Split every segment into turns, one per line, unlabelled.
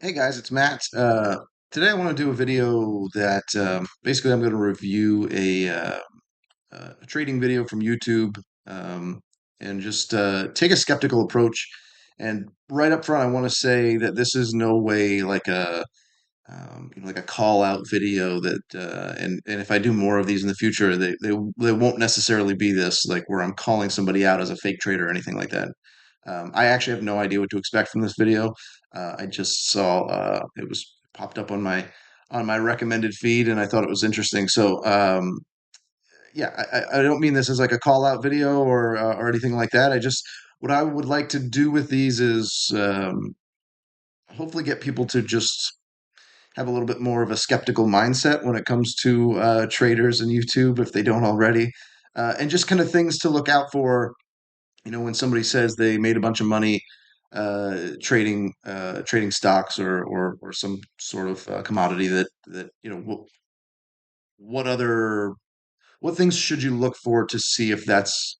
Hey guys, it's Matt. Today I want to do a video that basically I'm going to review a trading video from YouTube um, and just take a skeptical approach. And right up front, I want to say that this is no way like like a call out video that and if I do more of these in the future, they won't necessarily be this like where I'm calling somebody out as a fake trader or anything like that. I actually have no idea what to expect from this video. I just saw it was popped up on my recommended feed, and I thought it was interesting. So yeah, I don't mean this as like a call out video or anything like that. I just what I would like to do with these is hopefully get people to just have a little bit more of a skeptical mindset when it comes to traders and YouTube if they don't already, and just kind of things to look out for. When somebody says they made a bunch of money trading stocks or some sort of commodity that what other what things should you look for to see if that's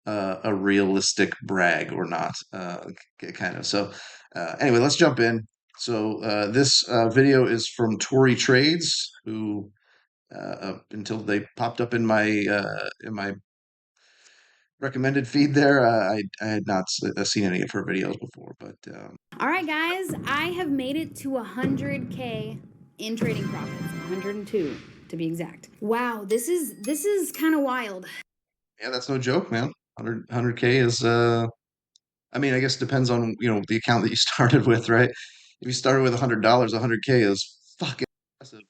a realistic brag or not? Kind of. So anyway, let's jump in. So this video is from ToriTrades, who until they popped up in my recommended feed there, I had not seen any of her videos before. But
All right, guys, I have made it to 100K in trading profits, 102 to be exact. Wow, this is kind of wild.
yeah, that's no joke, man. 100K is I mean, I guess it depends on the account that you started with, right? If you started with $100, 100K is fucking impressive.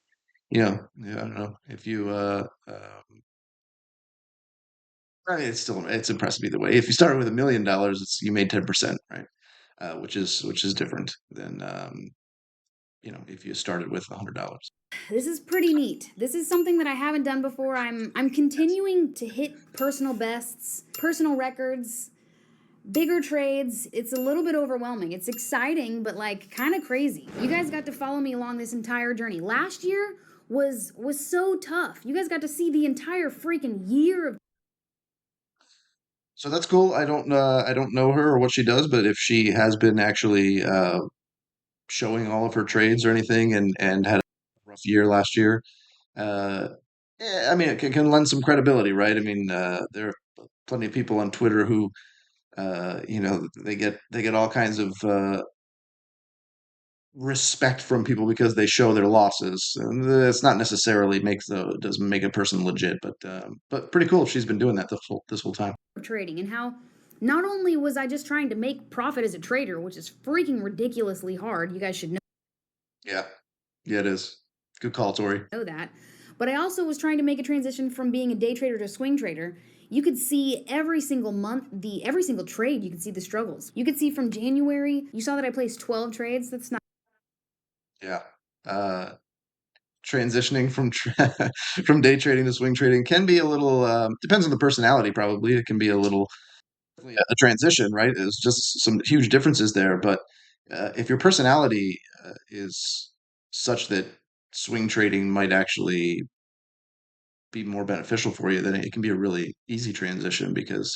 Yeah, I don't know if you I mean, it's impressive either way. If you started with $1 million, it's you made 10%, right? Which is different than if you started with $100.
This is pretty neat. This is something that I haven't done before. I'm continuing to hit personal bests, personal records, bigger trades. It's a little bit overwhelming. It's exciting, but like kind of crazy. You guys got to follow me along this entire journey. Last year was so tough. You guys got to see the entire freaking year of
So that's cool. I don't know her or what she does, but if she has been actually showing all of her trades or anything and had a rough year last year, uh, yeah, I mean it can lend some credibility, right? I mean, there are plenty of people on Twitter who they get all kinds of respect from people because they show their losses, and it's not necessarily doesn't make a person legit, but pretty cool if she's been doing that this whole time.
trading and how not only was I just trying to make profit as a trader, which is freaking ridiculously hard. You guys should
Yeah, yeah, it is. Good call, Tori.
know that. But I also was trying to make a transition from being a day trader to a swing trader. You could see every single month, every single trade, you could see the struggles. You could see from January, you saw that I placed 12 trades. That's not
Yeah. Uh, Transitioning from from day trading to swing trading can be a little depends on the personality. Probably it can be a little a transition, right? There's just some huge differences there, but if your personality is such that swing trading might actually be more beneficial for you, then it can be a really easy transition because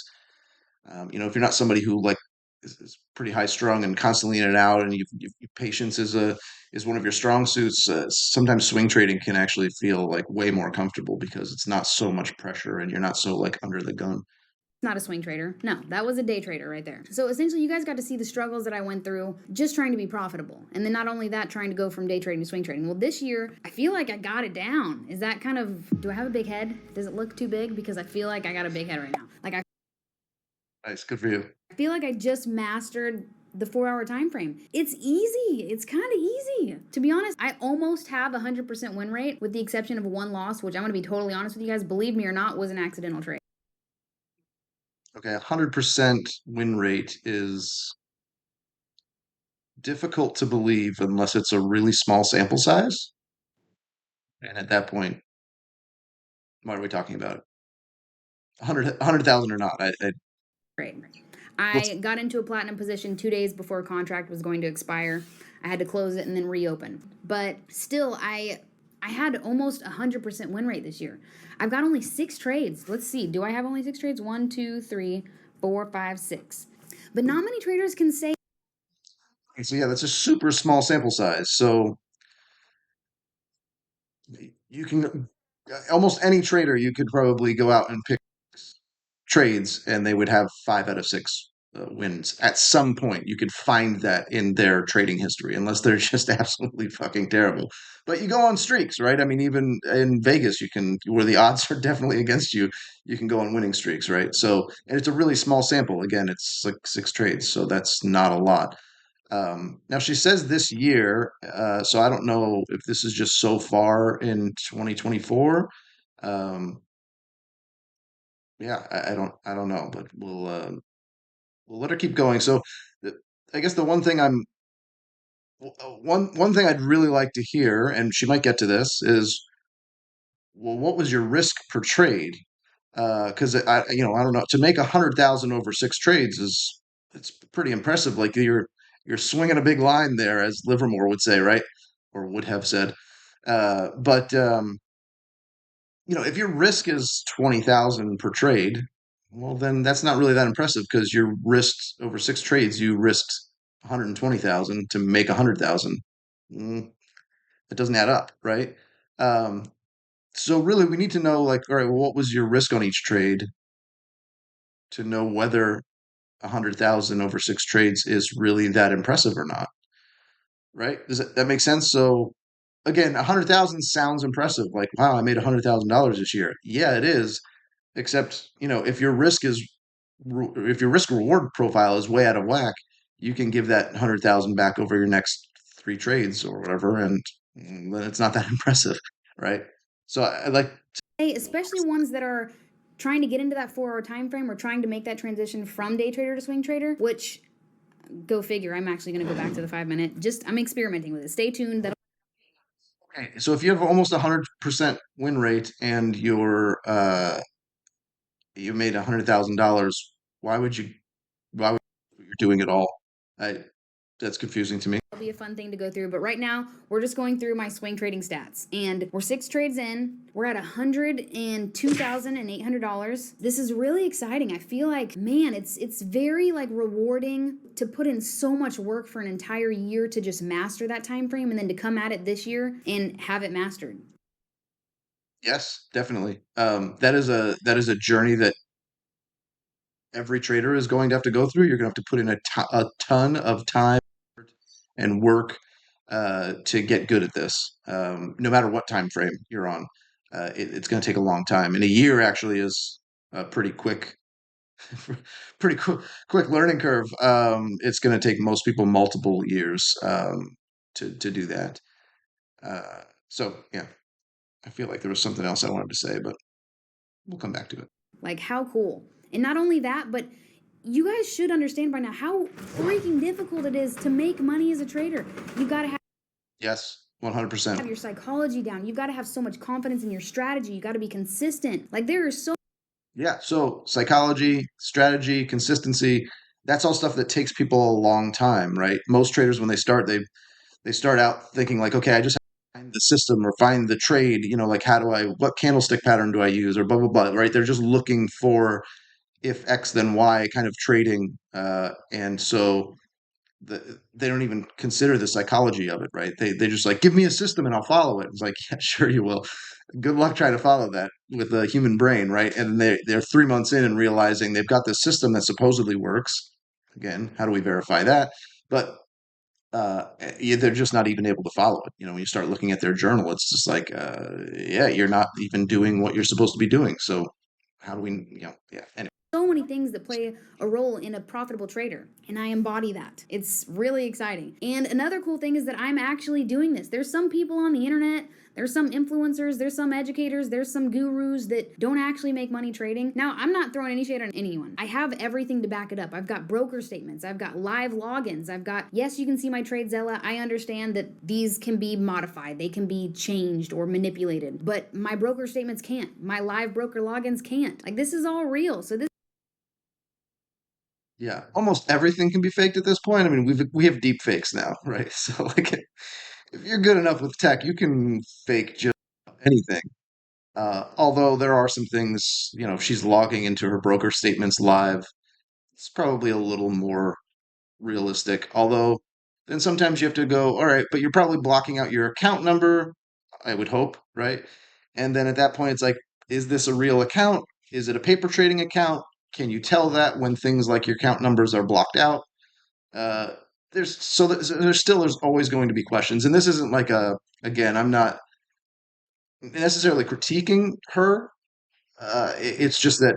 if you're not somebody who like is pretty high strung and constantly in and out, and patience is one of your strong suits. Sometimes swing trading can actually feel like way more comfortable because it's not so much pressure and you're not so like under the gun.
not a swing trader. No, that was a day trader right there. So essentially, you guys got to see the struggles that I went through just trying to be profitable. And then not only that, trying to go from day trading to swing trading. Well, this year, I feel like I got it down. Is that kind of, do I have a big head? Does it look too big? Because I feel like I got a big head right now. Like,
Nice, good for you.
I feel like I just mastered the 4 hour time frame. It's easy. It's kind of easy. To be honest, I almost have a 100% win rate with the exception of one loss, which I'm going to be totally honest with you guys, believe me or not, was an accidental trade.
Okay, 100% win rate is difficult to believe unless it's a really small sample size. And at that point, what are we talking about? 100,000 or not?
Trade.
Let's
I got into a platinum position 2 days before a contract was going to expire. I had to close it and then reopen. But still, I had almost 100% win rate this year. I've got only 6 trades. Let's see. Do I have only 6 trades? 1, 2, 3, 4, 5, 6. But not many traders can say
So yeah, that's a super small sample size. So you can almost any trader you could probably go out and pick trades and they would have 5 out of 6 wins at some point. You could find that in their trading history, unless they're just absolutely fucking terrible. But you go on streaks, right? I mean, even in Vegas, you can, where the odds are definitely against you, you can go on winning streaks, right? So, and it's a really small sample. Again, it's like 6 trades, so that's not a lot. Now she says this year, so I don't know if this is just so far in 2024. Um, yeah, I don't know, but we'll let her keep going. So, the, I guess the one thing one thing I'd really like to hear, and she might get to this, is well, what was your risk per trade? Because I don't know, to make 100,000 over 6 trades is it's pretty impressive. Like you're swinging a big line there, as Livermore would say, right? Or would have said. But if your risk is 20,000 per trade, well, then that's not really that impressive because you risked over 6 trades, you risked 120,000 to make 100,000. Mm, it doesn't add up, right? Um, so really, we need to know, like, all right, well, what was your risk on each trade to know whether 100,000 over 6 trades is really that impressive or not, right? Does that make sense? So again, 100,000 sounds impressive. Like, wow, I made $100,000 this year. Yeah, it is. Except, if your if your risk reward profile is way out of whack, you can give that 100,000 back over your next 3 trades or whatever, and then it's not that impressive, right? So I like,
Especially ones that are trying to get into that 4 hour time frame or trying to make that transition from day trader to swing trader, which go figure, I'm actually going to go back to the 5 minute. Just I'm experimenting with it. Stay tuned. That'll
okay, so if you have almost 100% win rate and you made $100,000, why would you why would you're doing it all? I That's confusing to me.
be a fun thing to go through. But right now, we're just going through my swing trading stats. And we're 6 trades in. We're at $102,800. This is really exciting. I feel like, man, it's very like rewarding to put in so much work for an entire year to just master that time frame and then to come at it this year and have it mastered.
Yes, definitely. That is a journey that every trader is going to have to go through. You're going to have to put in a ton of time and work to get good at this. No matter what time frame you're on, it's going to take a long time. And a year actually is a pretty quick, quick learning curve. It's going to take most people multiple years to do that. So yeah, I feel like there was something else I wanted to say, but we'll come back to it.
Like, how cool. And not only that, but you guys should understand by now how freaking difficult it is to make money as a trader. You got to
Yes,
have
100%.
your psychology down. You got to have so much confidence in your strategy. You got to be consistent. Like, there are so
Yeah. So psychology, strategy, consistency, that's all stuff that takes people a long time, right? Most traders, when they start, they start out thinking like, okay, I just have to find the system or find the trade, like what candlestick pattern do I use or blah, blah, blah, right? They're just looking for if X then Y kind of trading. And so they don't even consider the psychology of it, right? They just like, give me a system and I'll follow it. It's like, yeah, sure you will. Good luck trying to follow that with a human brain, right? And they're 3 months in and realizing they've got this system that supposedly works. Again, how do we verify that? But yeah, they're just not even able to follow it. When you start looking at their journal, it's just like, yeah, you're not even doing what you're supposed to be doing. So how do we, yeah. Anyway,
many things that play a role in a profitable trader, and I embody that. It's really exciting. And another cool thing is that I'm actually doing this. There's some people on the internet, there's some influencers, there's some educators, there's some gurus that don't actually make money trading. Now, I'm not throwing any shade on anyone. I have everything to back it up. I've got broker statements, I've got live logins, I've got, yes, you can see my TradeZella. I understand that these can be modified, they can be changed or manipulated, but my broker statements can't. My live broker logins can't. Like, this is all real. So this
yeah, almost everything can be faked at this point. I mean, we have deep fakes now, right? So like, if you're good enough with tech, you can fake just anything. Although there are some things, if she's logging into her broker statements live, it's probably a little more realistic. Although then sometimes you have to go, all right, but you're probably blocking out your account number, I would hope, right? And then at that point, it's like, is this a real account? Is it a paper trading account? Can you tell that when things like your account numbers are blocked out? Uh, there's always going to be questions, and this isn't like a again, I'm not necessarily critiquing her. It's just that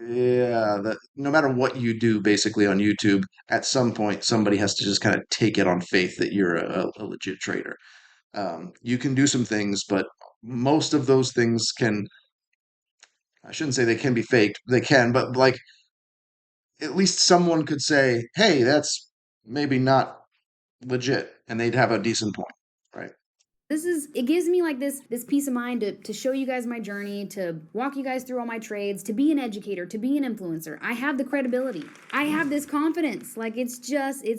yeah, that no matter what you do basically on YouTube, at some point somebody has to just kind of take it on faith that you're a legit trader. You can do some things, but most of those things can, I shouldn't say they can be faked. They can, but like at least someone could say, hey, that's maybe not legit, and they'd have a decent point, right?
It gives me like this peace of mind to show you guys my journey, to walk you guys through all my trades, to be an educator, to be an influencer. I have the credibility. I have this confidence. Like it's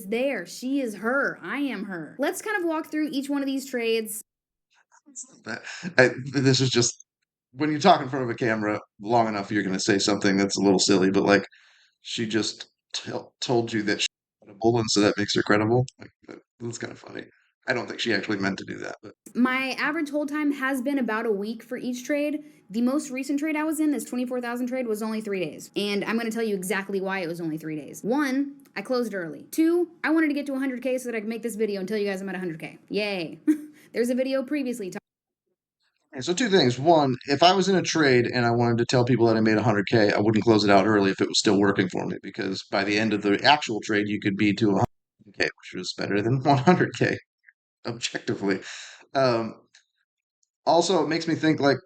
there. She is her. I am her. Let's kind of walk through each one of these trades.
This is just when you talk in front of a camera long enough, you're going to say something that's a little silly, but like she just told you that she's credible, and so that makes her credible. Like that's kind of funny. I don't think she actually meant to do that, but
My average hold time has been about a week for each trade. The most recent trade I was in, this 24,000 trade, was only 3 days. And I'm going to tell you exactly why it was only 3 days. One, I closed early. Two, I wanted to get to 100K so that I could make this video and tell you guys I'm at 100K. Yay. There's a video previously.
and so two things. One, if I was in a trade and I wanted to tell people that I made 100K, I wouldn't close it out early if it was still working for me because by the end of the actual trade, you could be to 100K, which was better than 100K objectively. Um, Also, it makes me think like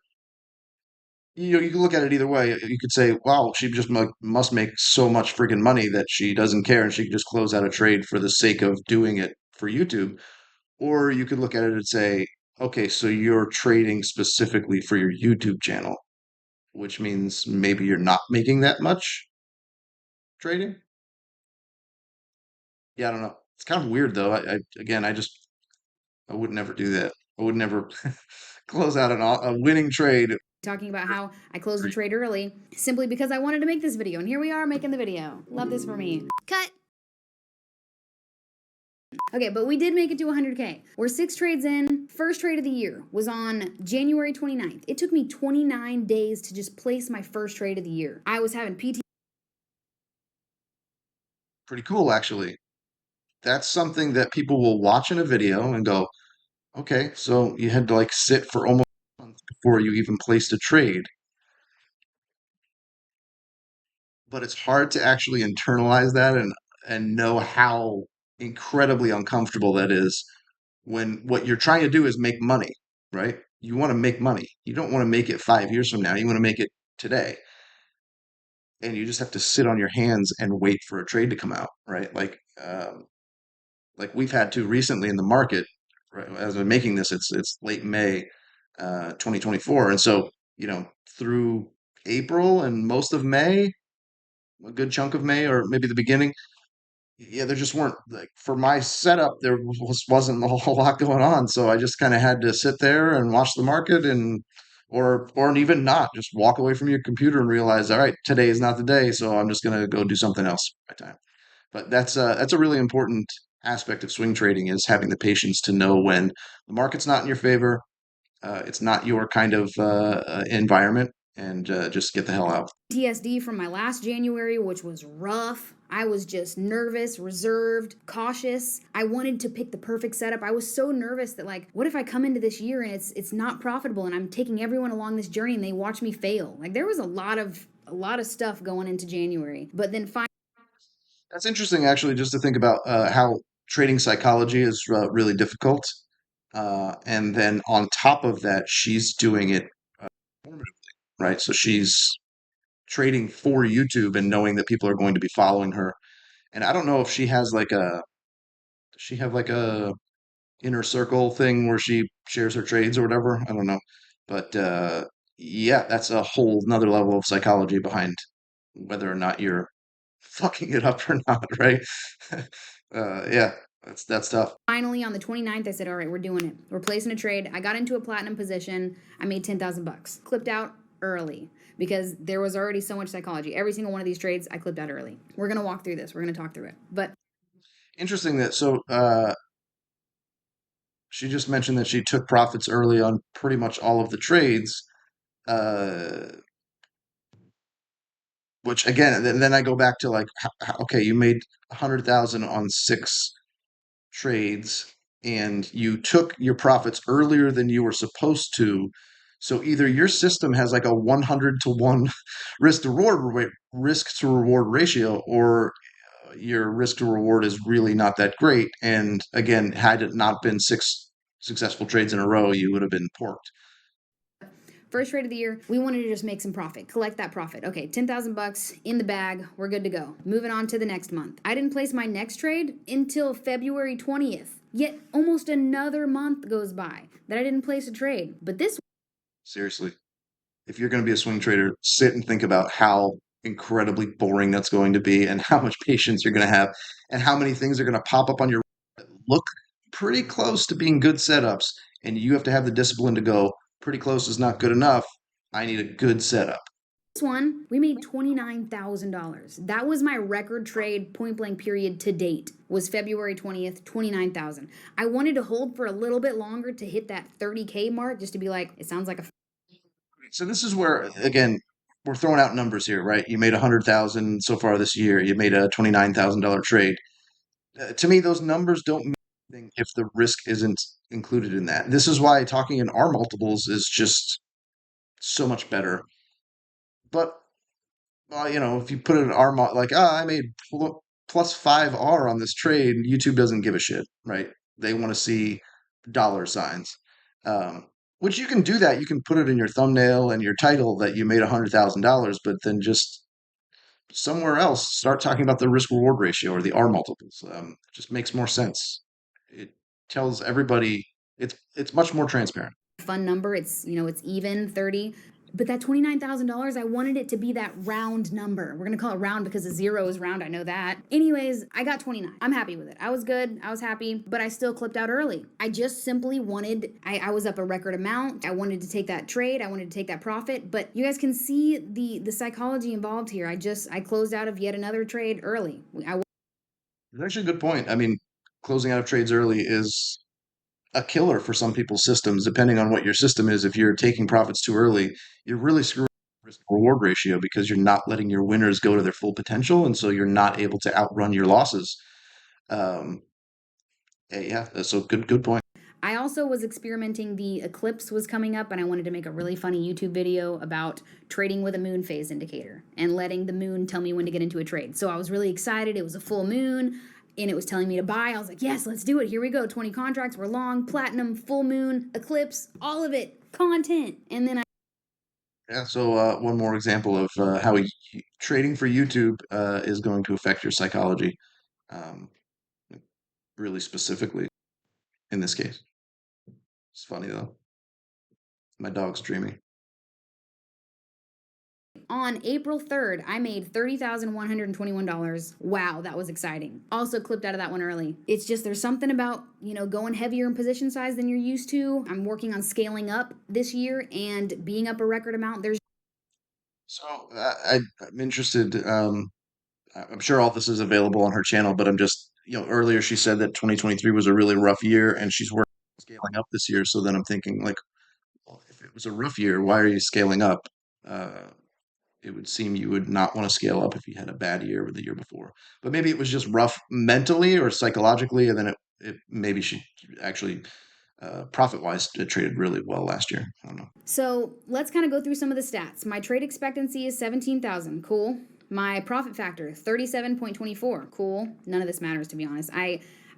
you can look at it either way. You could say, "Wow, she just must make so much freaking money that she doesn't care and she can just close out a trade for the sake of doing it for YouTube." Or you could look at it and say, "Okay, so you're trading specifically for your YouTube channel, which means maybe you're not making that much trading." Yeah, I don't know. It's kind of weird though. Again, I would never do that. I would never close out a winning trade.
Talking about how I closed the trade early simply because I wanted to make this video. And here we are making the video. Love this for me. Cut. Okay, but we did make it to 100K. We're 6 trades in. First trade of the year was on January 29th. It took me 29 days to just place my first trade of the year. I was having PT.
Pretty cool, actually. That's something that people will watch in a video and go, okay, so you had to like sit for almost a month before you even placed a trade. But it's hard to actually internalize that and know how incredibly uncomfortable that is when what you're trying to do is make money, right? You want to make money. You don't want to make it 5 years from now. You want to make it today. And you just have to sit on your hands and wait for a trade to come out, right? Like we've had to recently in the market. Right, as I'm making this, it's late May, 2024, and so through April and most of May, a good chunk of May, or maybe the beginning. Yeah, there just weren't like for my setup, there wasn't a whole lot going on, so I just kind of had to sit there and watch the market and or even not just walk away from your computer and realize, all right, today is not the day, so I'm just gonna go do something else with my time. But that's a really important aspect of swing trading is having the patience to know when the market's not in your favor, it's not your kind of environment, and just get the hell out.
PTSD from my last January, which was rough. I was just nervous, reserved, cautious. I wanted to pick the perfect setup. I was so nervous that like, what if I come into this year and it's not profitable and I'm taking everyone along this journey and they watch me fail? Like there was a lot of stuff going into January. But then finally
That's interesting, actually, just to think about how trading psychology is really difficult. And then on top of that, she's doing it formatively, right? So she's trading for YouTube and knowing that people are going to be following her. And I don't know if she has like does she have like a inner circle thing where she shares her trades or whatever? I don't know. But yeah, that's a whole another level of psychology behind whether or not you're fucking it up or not, right? Yeah, that's tough.
finally on the 29th I said, "All right, we're doing it. We're placing a trade." I got into a platinum position. I made 10,000 bucks. Clipped out early because there was already so much psychology. Every single one of these trades I clipped out early. We're going to walk through this. We're going to talk through it. But
Interesting that she just mentioned that she took profits early on pretty much all of the trades. Uh, which again, then I go back to like, okay, you made 100,000 on six trades and you took your profits earlier than you were supposed to. So either your system has like a 100 to 1 risk to reward ratio, or your risk to reward is really not that great. And again, had it not been six successful trades in a row, you would have been porked.
First trade of the year, we wanted to just make some profit, collect that profit. Okay, 10,000 bucks in the bag, we're good to go. Moving on to the next month. I didn't place my next trade until February 20th. Yet almost another month goes by that I didn't place a trade. But this
Seriously, if you're going to be a swing trader, sit and think about how incredibly boring that's going to be and how much patience you're going to have and how many things are going to pop up on your that look pretty close to being good setups. And you have to have the discipline to go, pretty close is not good enough. I need a good setup.
one, we made $29,000. That was my record trade point blank period to date. Was February 20th, 29,000. I wanted to hold for a little bit longer to hit that 30K mark just to be like, it sounds like a
So this is where, again, we're throwing out numbers here, right? You made 100,000 so far this year. You made a $29,000 trade. To me, those numbers don't mean anything if the risk isn't included in that. This is why talking in R multiples is just so much better. But if you put it in R like, I made plus 5R on this trade, YouTube doesn't give a shit, right? They want to see dollar signs. Um, which you can do that. You can put it in your thumbnail and your title that you made $100,000, but then just somewhere else start talking about the risk reward ratio or the R multiples. Just makes more sense. It tells everybody it's much more transparent.
fun number. It's even 30. But that $29,000, I wanted it to be that round number. We're going to call it round because a zero is round. I know that. Anyways, I got 29. I'm happy with it. I was good. I was happy, but I still clipped out early. I just simply I was up a record amount. I wanted to take that trade. I wanted to take that profit, but you guys can see the psychology involved here. I closed out of yet another trade early.
It's actually a good point. I mean, closing out of trades early is a killer for some people's systems, depending on what your system is. If you're taking profits too early, you're really screwing the risk reward ratio because you're not letting your winners go to their full potential. And so you're not able to outrun your losses. Um, yeah, that's a good point.
I also was experimenting. The eclipse was coming up, and I wanted to make a really funny YouTube video about trading with a moon phase indicator and letting the moon tell me when to get into a trade. So I was really excited. It was a full moon, and it was telling me to buy. I was like, yes, let's do it. Here we go. 20 contracts. We're long, platinum, full moon, eclipse, all of it, content. And then
Yeah, so one more example of how trading for YouTube is going to affect your psychology, um, really specifically in this case. It's funny though. My dog's dreaming.
on April 3rd, I made $30,121. Wow, that was exciting. Also clipped out of that one early. It's just there's something about, going heavier in position size than you're used to. I'm working on scaling up this year and being up a record amount.
So I'm interested. I'm sure all this is available on her channel, but I'm just, earlier she said that 2023 was a really rough year and she's working on scaling up this year. So then I'm thinking, like, well, if it was a rough year, why are you scaling up? Uh, it would seem you would not want to scale up if you had a bad year with the year before. But maybe it was just rough mentally or psychologically, and then it maybe she actually profit wise traded really well last year. I don't know.
So let's kind of go through some of the stats. My trade expectancy is 17,000. Cool. My profit factor, 37.24. Cool. None of this matters, to be honest.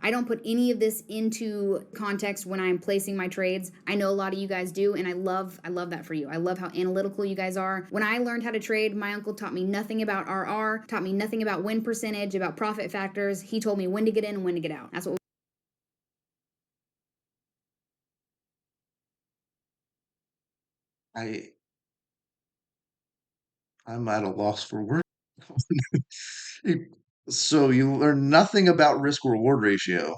I don't put any of this into context when I'm placing my trades. I know a lot of you guys do, and I love that for you. I love how analytical you guys are. When I learned how to trade, my uncle taught me nothing about RR, taught me nothing about win percentage, about profit factors. He told me when to get in and when to get out. That's what
I I'm at a loss for words. So you learn nothing about risk reward ratio.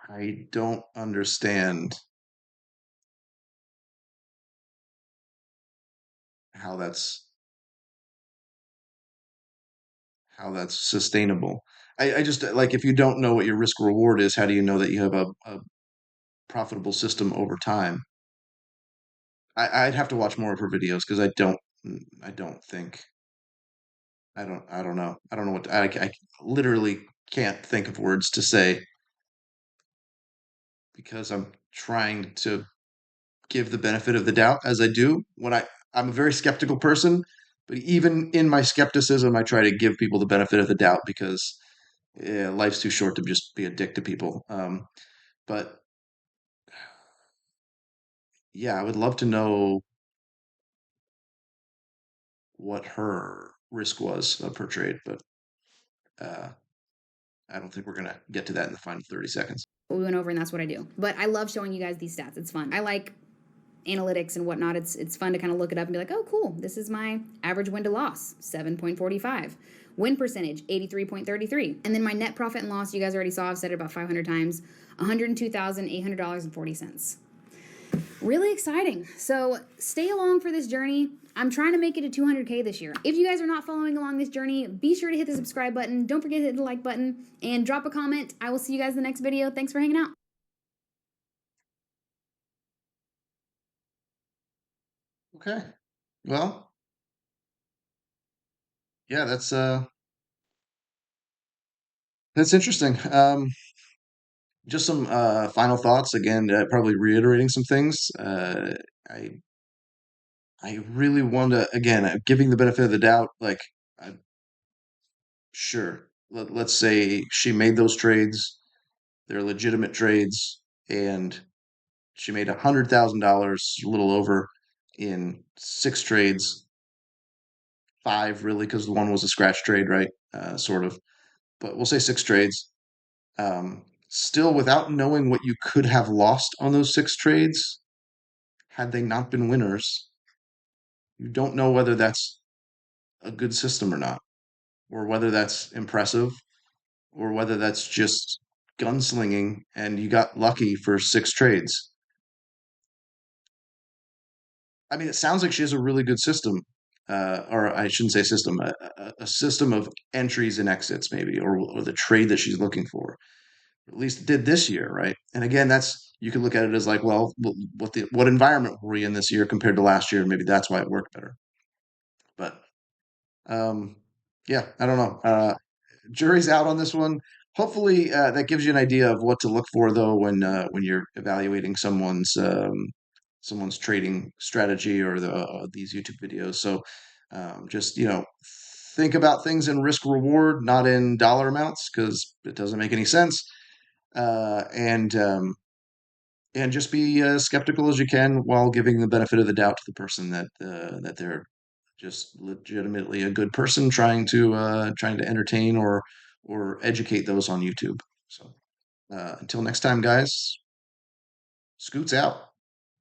I don't understand how that's how that's sustainable. I just like if you don't know what your risk reward is, how do you know that you have a profitable system over time? I'd have to watch more of her videos because I don't think I don't know. I don't know I literally can't think of words to say because I'm trying to give the benefit of the doubt as I do when I'm a very skeptical person, but even in my skepticism, I try to give people the benefit of the doubt because life's too short to just be a dick to people. But yeah, I would love to know what her risk was of her trade, but uh, I don't think we're gonna get to that in the final 30 seconds.
What we went over, and that's what I do. But I love showing you guys these stats. It's fun. I like analytics and whatnot. It's fun to kind of look it up and be like, oh, cool. This is my average win to loss, 7.45. Win percentage, 83.33. And then my net profit and loss, you guys already saw, I've said it about 500 times, $102,800.40. Really exciting. So stay along for this journey. I'm trying to make it to 200K this year. If you guys are not following along this journey, be sure to hit the subscribe button. Don't forget to hit the like button and drop a comment. I will see you guys in the next video. Thanks for hanging out.
Okay. Well, yeah, that's interesting. Just some final thoughts. Again, probably reiterating some things. I I really want to again giving the benefit of the doubt. Like, uh, sure, let's say she made those trades. They're legitimate trades, and she made $100,000, a little over, in six trades. Five really, because the one was a scratch trade, right? Sort of, but we'll say six trades. Still, without knowing what you could have lost on those six trades, had they not been winners, you don't know whether that's a good system or not, or whether that's impressive, or whether that's just gunslinging and you got lucky for six trades. I mean, it sounds like she has a really good system, or I shouldn't say system, a system of entries and exits, maybe, or the trade that she's looking for. At least it did this year, right? And again, that's you can look at it as like, well, what environment were we in this year compared to last year? Maybe that's why it worked better. But um, yeah, I don't know. Jury's out on this one. Hopefully, that gives you an idea of what to look for, though, when you're evaluating someone's trading strategy or these YouTube videos. So, just think about things in risk reward, not in dollar amounts, because it doesn't make any sense. And just be as skeptical as you can while giving the benefit of the doubt to the person that they're just legitimately a good person trying to entertain or educate those on YouTube. So until next time, guys, Scoots out.